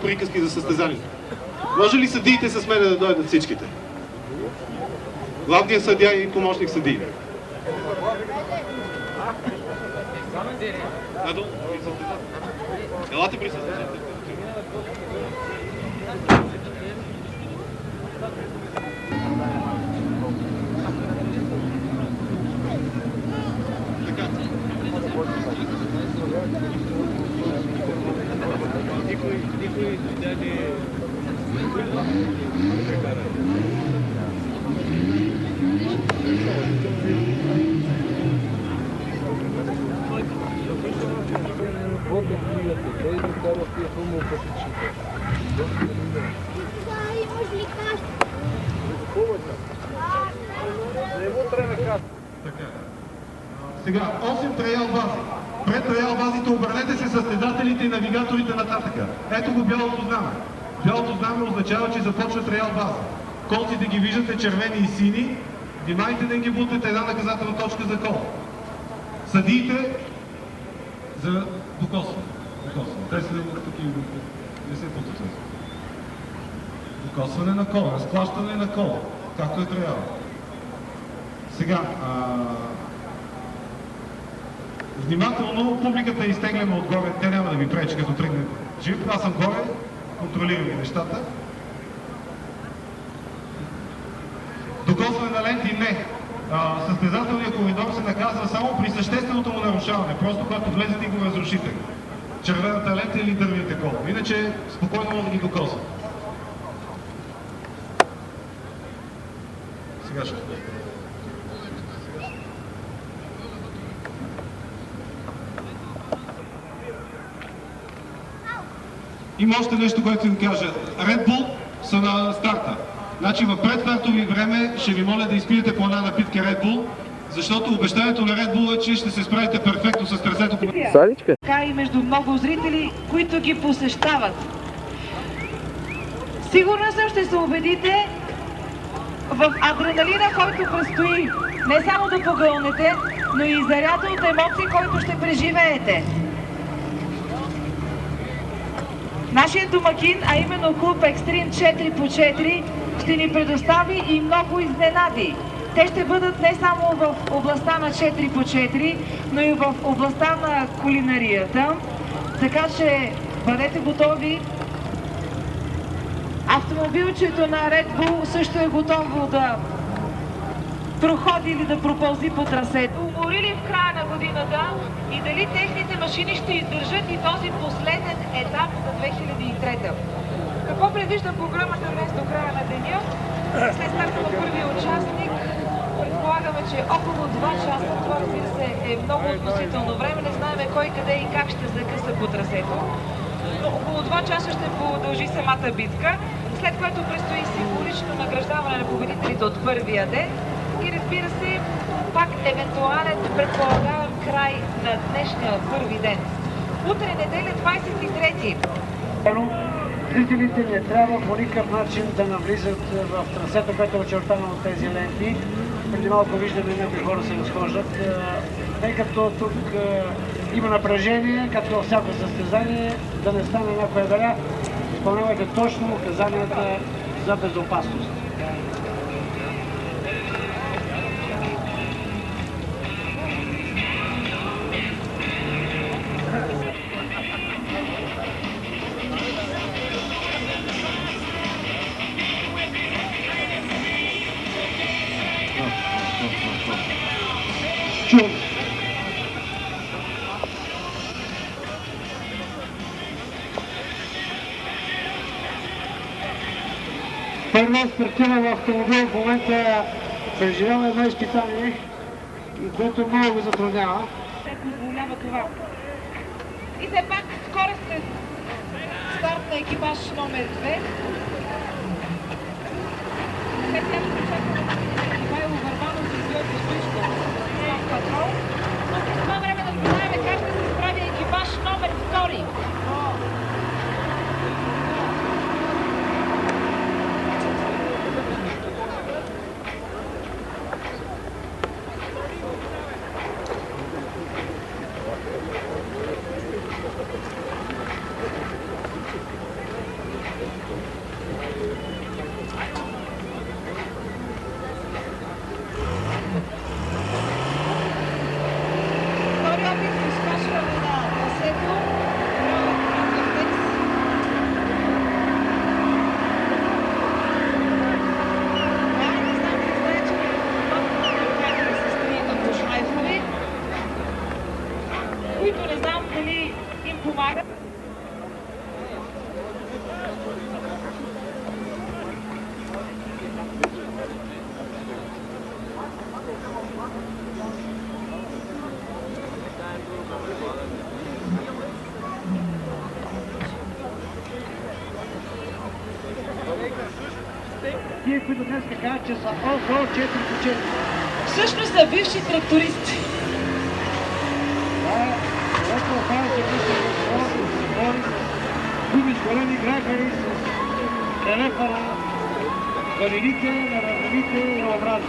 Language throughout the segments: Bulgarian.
Приказки за състезание. Може ли съдиите с мен да дойдат всичките? Главният съдия и помощник съдии. Елате при състезанието. Сега, 8 трайл бази. Пред трайл базите обърнете се състезателите и навигаторите нататъка. Ето го бялото знаме. Бялото знаме означава, че започва трайл база. Колците ги виждате червени и сини. Внимайте да ги бутнете една наказателна точка за кол. Съдиите за докосване. Те са такива. Не се путат. Докосване на кола, разклащане на кола, както е трябва. Сега, внимателно, публиката е изтегляма отгоре, те няма да ви пречи като тръгне джип. Аз съм горе, контролирам ги нещата. Докосване на ленти не. Състезателният коридор се наказва само при същественото му нарушаване, просто когато влезете и го разрушите. Червената лента или дървените кола. Иначе спокойно може да ги докосва. Сега ще. Има още нещо, което ви кажа. Red Bull са на старта. Значи в предстартови време ще ви моля да изпиете по една напитка Red Bull, защото обещанието на Red Bull е, че ще се справите перфектно с трасето. Саличка. Така и между много зрители, които ги посещават. Сигурно съм ще се убедите в адреналина, който предстои не само да погълнете, но и заряда от емоции, който ще преживеете. Нашият домакин, а именно клуб Екстрим 4x4, ще ни предостави и много изненади. Те ще бъдат не само в областта на 4x4, но и в областта на кулинарията. Така че бъдете готови. Автомобилчето на Red Bull също е готово да проходи или да пропълзи по трасето. Уморили в края на годината и дали техните машини ще издържат и този последен етап за 2003. Какво предвижда програмата днес до края на деня? След старта на първия участник предполагаме, че около 2 часа, това разбира се е много относително време, не знаем кой къде и как ще закъса по трасето, но около 2 часа ще продължи самата битка, след което предстои символично награждаване на победителите от първия ден и разбира се, пак евентуален предполагаем край на днешния първи ден. Утре, неделя 23-ти. Зрителите не трябва по никакъв начин да навлизат в трасето, което е очертано от тези ленти. Преди малко виждаме някои хора се разхождат, тъй като тук има напрежение, като във всяко състезание, да не стане някоя беля. Изпълнявайте точно указанията за безопасност. Първо стартира в автомобил, в момента преживява едно изпитание, което много го затруднява. Те позволява това. И все пак скоростен старт на екипаж номер 2. След тях ще очакваме Ивайло Върбанов и Георги Стоичков в патрол. Но през това време да знаем как ще се справи екипаж номер 2. които не знам дали им помагат. Тие, които днес казват, че са около 4 по 4. Всъщност са бивши трактористи. Да, което оказва, че те губи с големи грахари, с релефа на валидите, на равнините и обратно.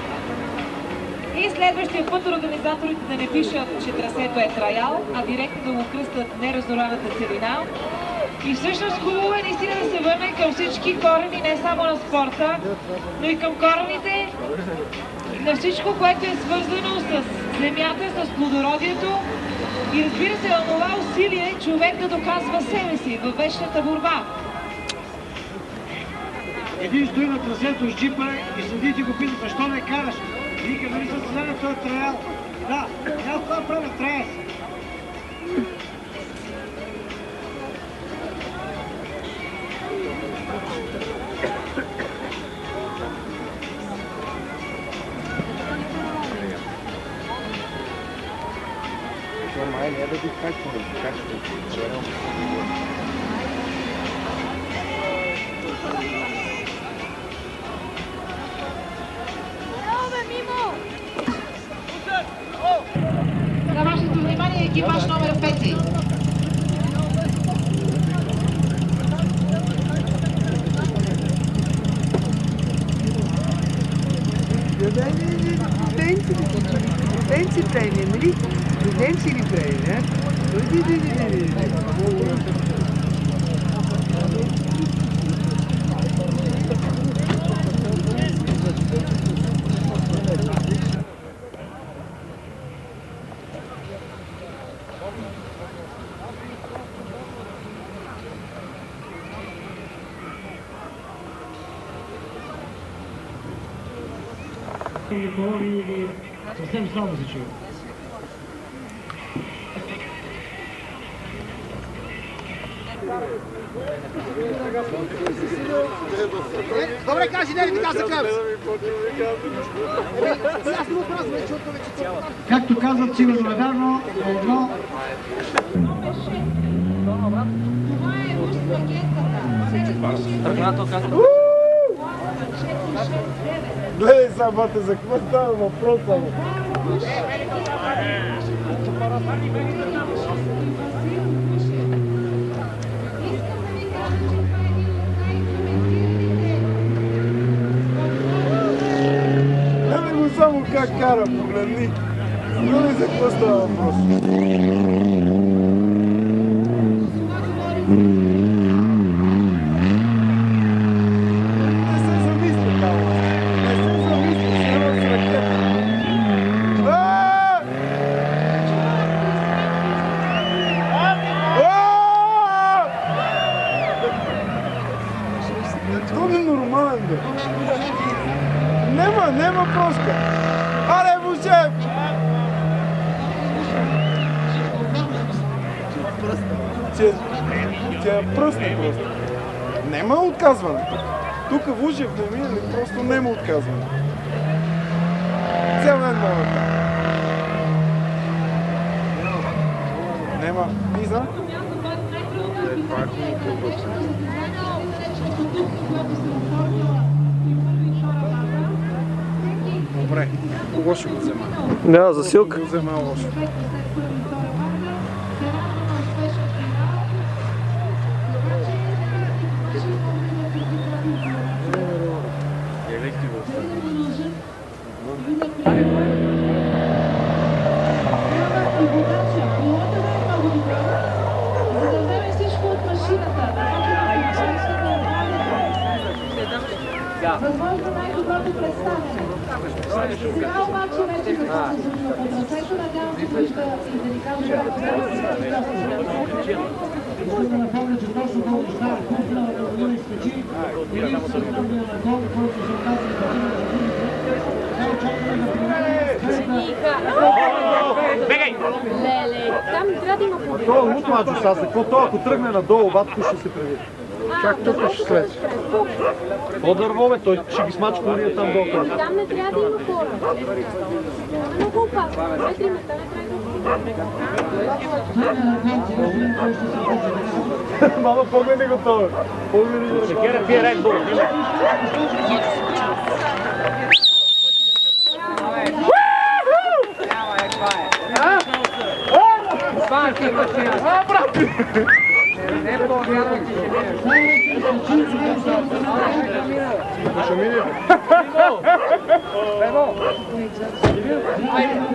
И следващия път организаторите да не пишат, че трасето е траял, а директно да го кръстат неразораната целина. И всъщност хубаво е наистина да се върне към всички корени, не само на спорта, но и към корените на всичко, което е свързано с земята, с плодородието и разбира се, на това усилие човек да доказва себе си във вечната борба. Един стои на трасето с джипа и следите го питат, защо не караш? И вика, нали състезанието е траял? Да, аз това правя, трая си. Нормально, я дадут качество. На вашето внимание екипаж номер 5. Pensi premium, lì? Pensi li premi, eh? Или съвсем слабо се чува. Добре, кажи, не ли така за къв? Както казват, сигурно е вярно, едно... Това е уж пакетата. Тръгнато как? Гледай самата, за какво става въпроса? само как кара, погледни. Но ли за какво става въпрос? Не се замисли, Павло. Не се замисли, сега с ракета. Това е нормален, бе. Нема проска. Аре, Бушев! Тя е пръсна просто. Нема отказване. Тук Вужев не минали, просто нема отказване. Цял ден мога да. Нема. Виза? Добре, кого ще го взема? Да, засилка. Го взема лошо. Възможно най-доброто представяне. Сега обаче вече за това се случва по трасето. Надявам се, че ще да ни кажа Искам да напомня, че точно колко става купна на Градина изпечи единствено на гол, който се оказа на Градина за другите. Сега очакваме да преминем. Бегай! Леле, там трябва да има победа. Това е лут мачо сега, какво това, ако тръгне надолу, батко ще се преди. Чак тук ще слезе. По-дърво, бе, той ще ги смачка урия там долу. Там не трябва да има хора. Много опасно. 2-3 места не трябва да Мама, погледни го това. Погледни го. Шекера пие Red Bull.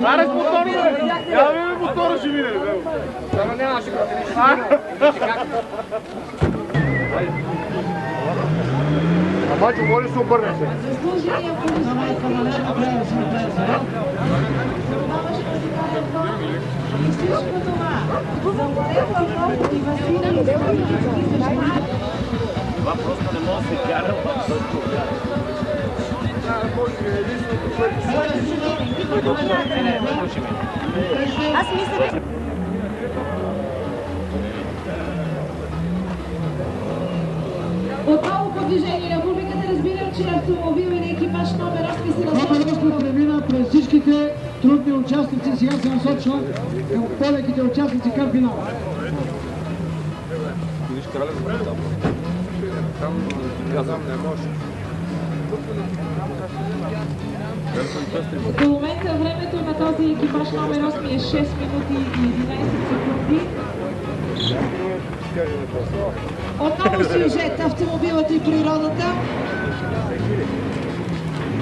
Аре с мотора, бе! Я видим мотора ще мине, бе! Само нямаше го Амачо, може да се обърне се. Заслужения пункт за майка на Лена трябва да се направи сега. И всичко това. За Борело, Павлов и Василий. Това просто не може да се кара. Аз мисля, отново по движение на публиката разбира, че автомобил и на екипаж номер 8 се Това премина през всичките трудни участници. Сега се насочва към по-леките участници към финала. До момента времето на този екипаж номер 8 е 6 минути и 11 секунди. Отново сюжет, автомобилът и природата.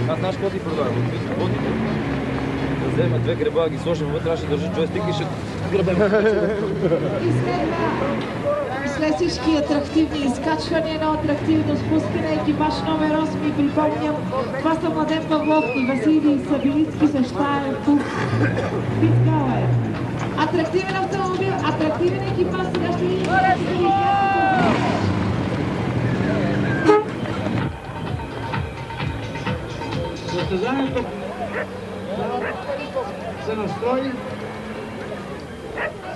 Аз знаеш какво ти предлагам? Да вземем две греба, да ги сложим вътре, аз ще държа джойстик и ще гребем. И след всички атрактивни изкачвания, едно атрактивно спускане, екипаж номер 8, припомням, това са Младен Павлов и Василий Сабилицки с Штаер Кук. Пицкала е. Атрактивен автомобил, атрактивен екипаж, сега ще видим. Състезанието се настрои,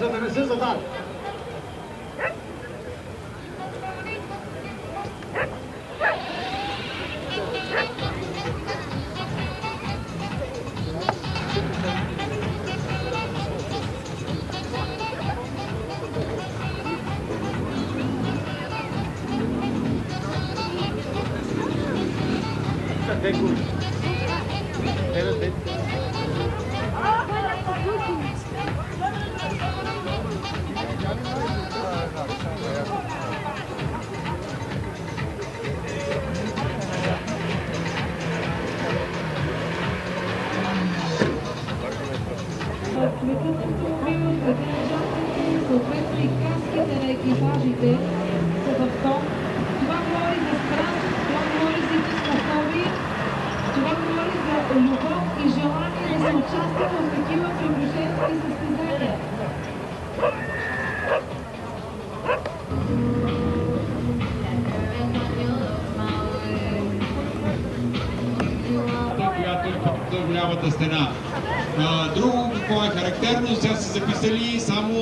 за да не се зададе. лекът автомобил, участници, съответно и каските на екипажите са в тон. Това говори за страст, това говори за истински, това говори за любов и желание да се участва в такива приближенски състезания. Която е под голямата стена. Друго, какво е характерно, сега са записали само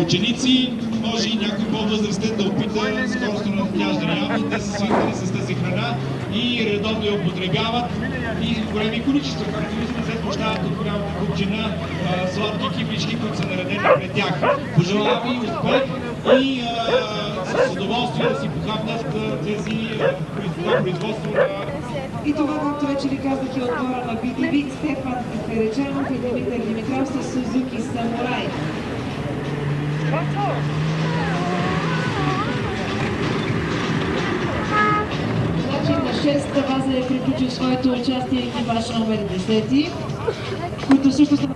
ученици, може и някой по-възрастен да опита скоростно надяждане. Явно те са свикнали с тази храна и редовно я употребяват и големи количества, както виждате, се смущават от голямата купчина сладки киплички, които са наредени пред тях. Пожелавам ви успех и с удоволствие да си похапнат това производство на... И това, както вече ви казах, е отбора на BTV, Стефан Караджанов и Димитър Димитров с Сузуки Самурай. Значи на 6-та база е приключил своето участие екипаж номер 10, които също са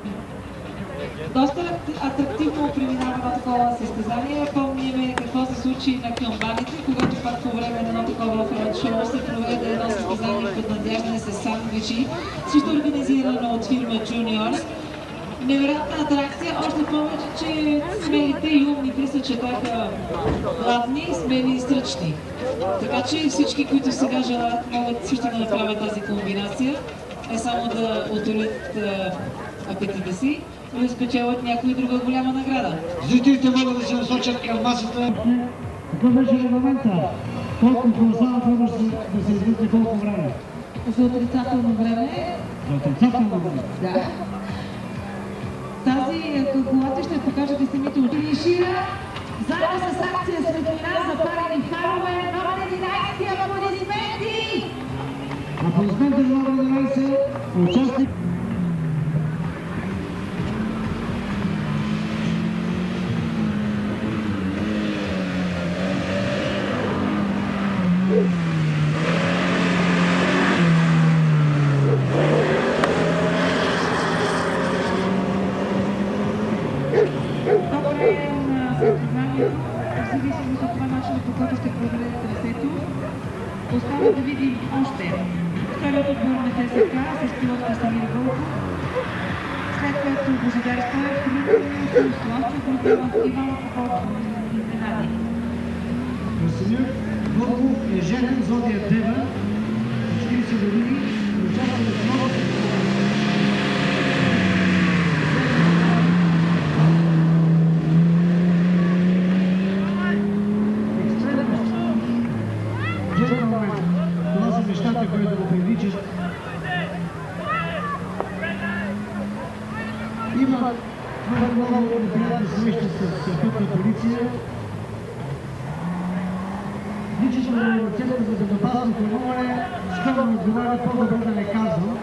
доста атрактивно преминава на такова състезание. Помним какво се случи на камбаните, когато пак по време на едно такова шоу се проведе едно състезание под надяждане с сандвичи, също организирано от фирма Juniors. Невероятна атракция, още повече, че смелите и умните са, че бяха гладни, смели и стръчни. Така че всички, които сега желаят, могат също да направят тази комбинация, не само да утолят апетита си, но да спечелят някоя друга голяма награда. Зрителите могат да се насочат към масата. Какъв беше регламента? Колко гласа може да се измисли колко време? За отрицателно време. За отрицателно време? Да. Тази калкулация ще покажете самите финишира. Заедно с акция светлина за парени фарове, номер 11, аплодисменти! Аплодисменти за номер 11, участник. В зависимост от това начина, по който ще проведете трасето, остава да видим още вторият отбор на ТСК с пилот Красимир Вълков, след което Божидар Стоев, Христо Славчев, Рудимов, Иван Попов и Изненади. Красимир Вълков е женен зодия Дева, 40 години, участва в много това са нещата, които го привличат. Има много неприятни срещи с съответна полиция. Личното на Център за безопасно хрануване скромно отговаря по-добре да не казвам.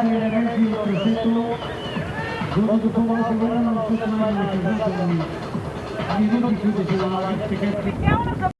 Елементи от трасето, докато по-малко време на наказателни минути, които се налагат така.